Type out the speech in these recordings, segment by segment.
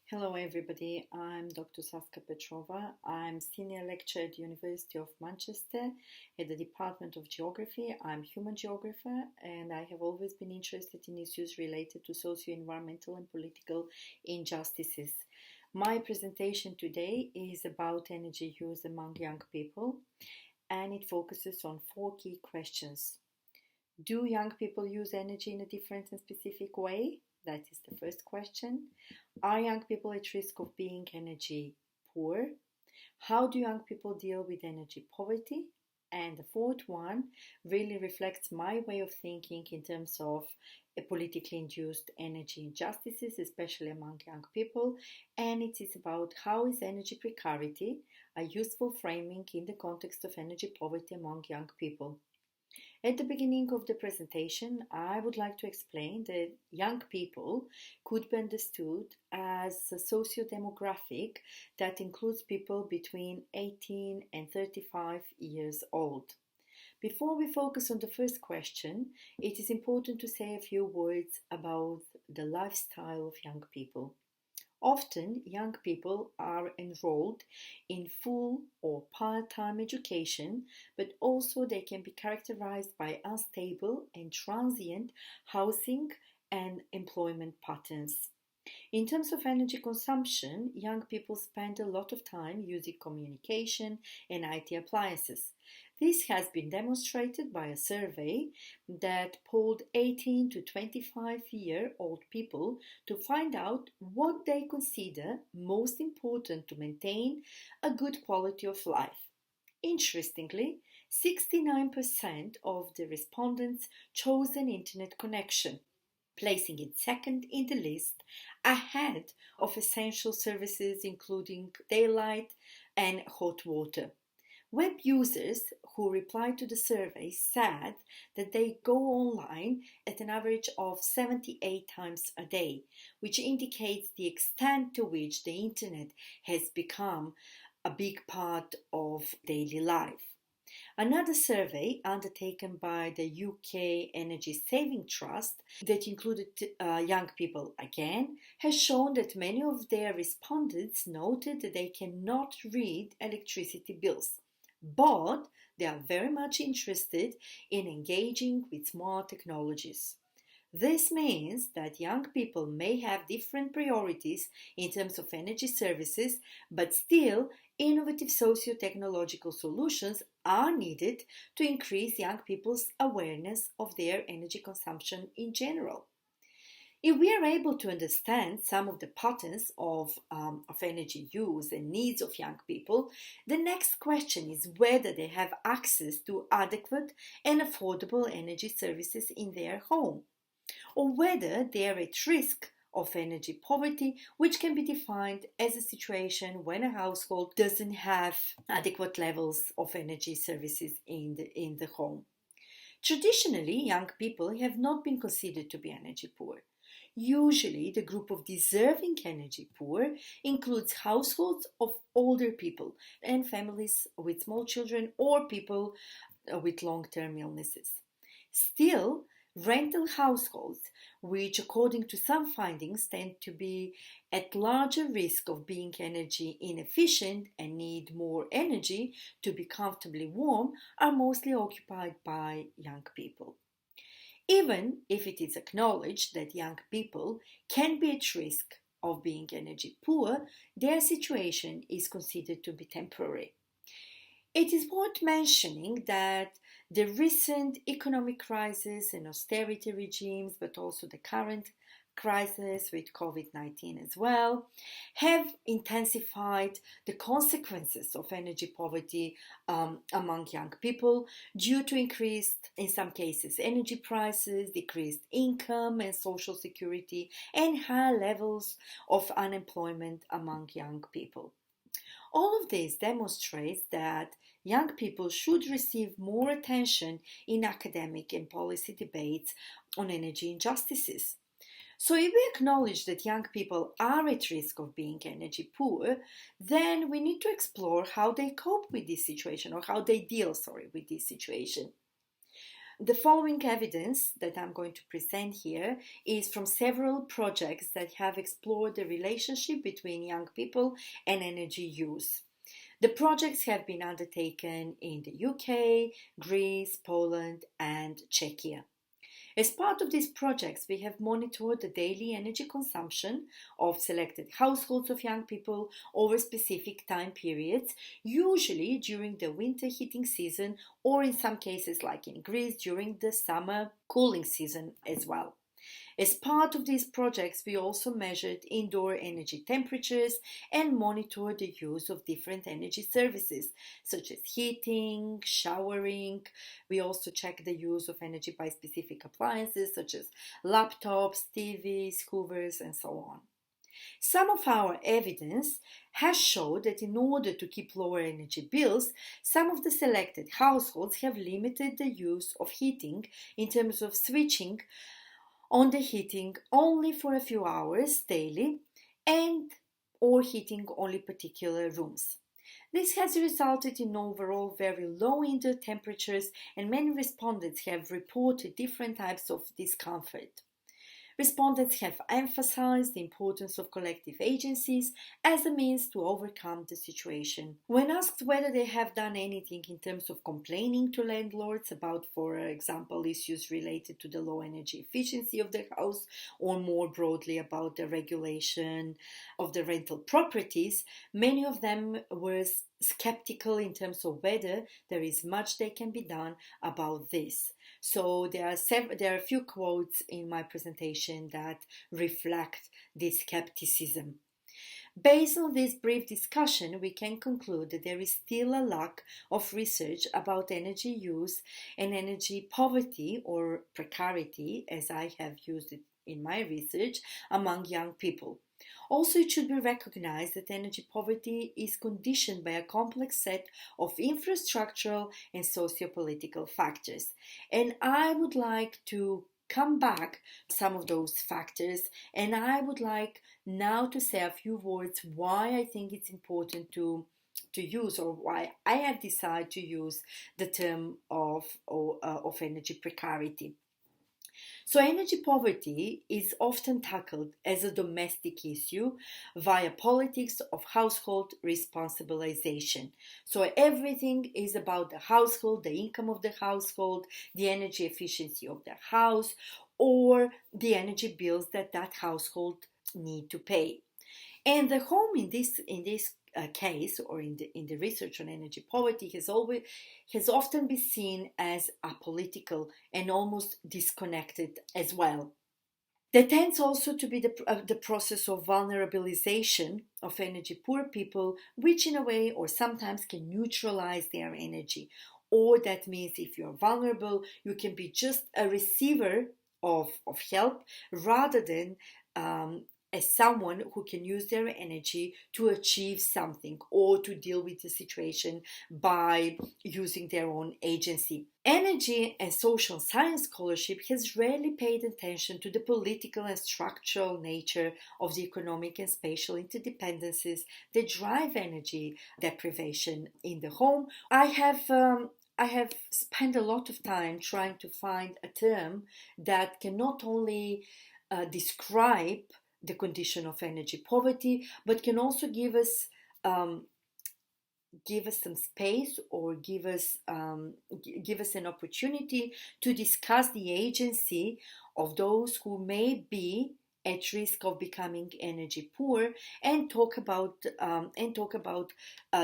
Hello everybody, I'm Dr. Saska Petrova. I'm senior lecturer at the University of Manchester at the Department of Geography. I'm human geographer and I have always been interested in issues related to socio-environmental and political injustices. My presentation today is about energy use among young people and it focuses on four key questions. Do young people use energy in a different and specific way? That is the first question. Are young people at risk of being energy poor? How do young people deal with energy poverty? And the fourth one really reflects my way of thinking in terms of politically induced energy injustices, especially among young people. And it is about how is energy precarity a useful framing in the context of energy poverty among young people. At the beginning of the presentation, I would like to explain that young people could be understood as a socio-demographic that includes people between 18 and 35 years old. Before we focus on the first question, it is important to say a few words about the lifestyle of young people. Often, young people are enrolled in full or part-time education, but also they can be characterized by unstable and transient housing and employment patterns. In terms of energy consumption, young people spend a lot of time using communication and IT appliances. This has been demonstrated by a survey that polled 18 to 25-year-old people to find out what they consider most important to maintain a good quality of life. Interestingly, 69% of the respondents chose an internet connection, placing it second in the list ahead of essential services including daylight and hot water. Web users who replied to the survey said that they go online at an average of 78 times a day, which indicates the extent to which the internet has become a big part of daily life. Another survey undertaken by the UK Energy Saving Trust that included young people again has shown that many of their respondents noted that they cannot read electricity bills, but they are very much interested in engaging with smart technologies. This means that young people may have different priorities in terms of energy services, but still innovative socio-technological solutions are needed to increase young people's awareness of their energy consumption in general. If we are able to understand some of the patterns of energy use and needs of young people, the next question is whether they have access to adequate and affordable energy services in their home, or whether they are at risk of energy poverty, which can be defined as a situation when a household doesn't have adequate levels of energy services in the home. Traditionally, young people have not been considered to be energy poor. Usually, the group of deserving energy poor includes households of older people and families with small children or people with long-term illnesses. Still, rental households, which according to some findings tend to be at larger risk of being energy inefficient and need more energy to be comfortably warm, are mostly occupied by young people. Even if it is acknowledged that young people can be at risk of being energy poor, their situation is considered to be temporary. It is worth mentioning that the recent economic crisis and austerity regimes, but also the current crisis with COVID-19 as well, have intensified the consequences of energy poverty among young people due to increased, in some cases, energy prices, decreased income and social security, and high levels of unemployment among young people. All of this demonstrates that young people should receive more attention in academic and policy debates on energy injustices. So if we acknowledge that young people are at risk of being energy poor, then we need to explore how they cope with this situation or how they deal, with this situation. The following evidence that I'm going to present here is from several projects that have explored the relationship between young people and energy use. The projects have been undertaken in the UK, Greece, Poland, and Czechia. As part of these projects, we have monitored the daily energy consumption of selected households of young people over specific time periods, usually during the winter heating season, or in some cases, like in Greece, during the summer cooling season as well. As part of these projects, we also measured indoor energy temperatures and monitored the use of different energy services, such as heating, showering. We also checked the use of energy by specific appliances, such as laptops, TVs, hoovers, and so on. Some of our evidence has showed that in order to keep lower energy bills, some of the selected households have limited the use of heating in terms of switching on the heating only for a few hours daily and or heating only particular rooms. This has resulted in overall very low indoor temperatures, and many respondents have reported different types of discomfort. Respondents have emphasized the importance of collective agencies as a means to overcome the situation. When asked whether they have done anything in terms of complaining to landlords about, for example, issues related to the low energy efficiency of their house, or more broadly about the regulation of the rental properties, many of them were skeptical in terms of whether there is much that can be done about this. So there are a few quotes in my presentation that reflect this skepticism. Based on this brief discussion, we can conclude that there is still a lack of research about energy use and energy poverty, or precarity, as I have used it in my research, among young people. Also, it should be recognized that energy poverty is conditioned by a complex set of infrastructural and socio-political factors. And I would like to come back to some of those factors, and I would like now to say a few words why I think it's important to use, or why I have decided to use the term of energy precarity. So, energy poverty is often tackled as a domestic issue via politics of household responsibilization. So, everything is about the household, the income of the household, the energy efficiency of the house, or the energy bills that household need to pay. And the home in this case, or in the research on energy poverty, has often been seen as apolitical and almost disconnected as well. There tends also to be the process of vulnerabilization of energy poor people, which in a way or sometimes can neutralize their energy. Or that means if you're vulnerable, you can be just a receiver of help rather than as someone who can use their energy to achieve something or to deal with the situation by using their own agency. Energy and social science scholarship has rarely paid attention to the political and structural nature of the economic and spatial interdependencies that drive energy deprivation in the home. I have spent a lot of time trying to find a term that can not only describe the condition of energy poverty, but can also give us some space, or give us an opportunity to discuss the agency of those who may be at risk of becoming energy poor, and talk about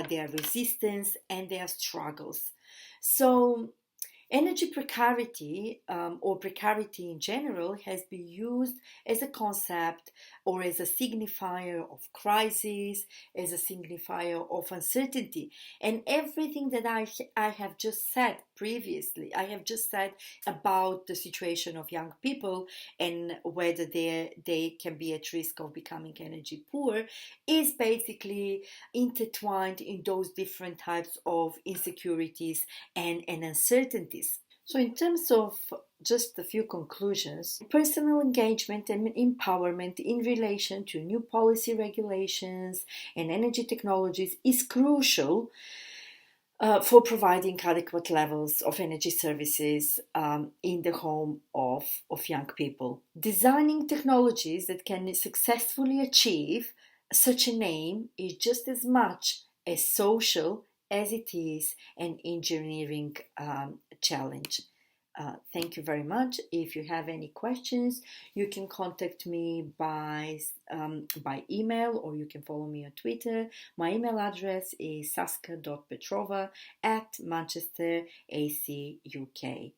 their resistance and their struggles. So, energy precarity, or precarity in general, has been used as a concept or as a signifier of crisis, as a signifier of uncertainty. And everything that I have just said previously, I have just said about the situation of young people and whether they can be at risk of becoming energy poor, is basically intertwined in those different types of insecurities and uncertainties. So, in terms of just a few conclusions, personal engagement and empowerment in relation to new policy regulations and energy technologies is crucial for providing adequate levels of energy services in the home of young people. Designing technologies that can successfully achieve such an aim is just as much a social as it is an engineering challenge. Thank you very much. If you have any questions, you can contact me by email, or you can follow me on Twitter. My email address is saska.petrova@manchesteracuk.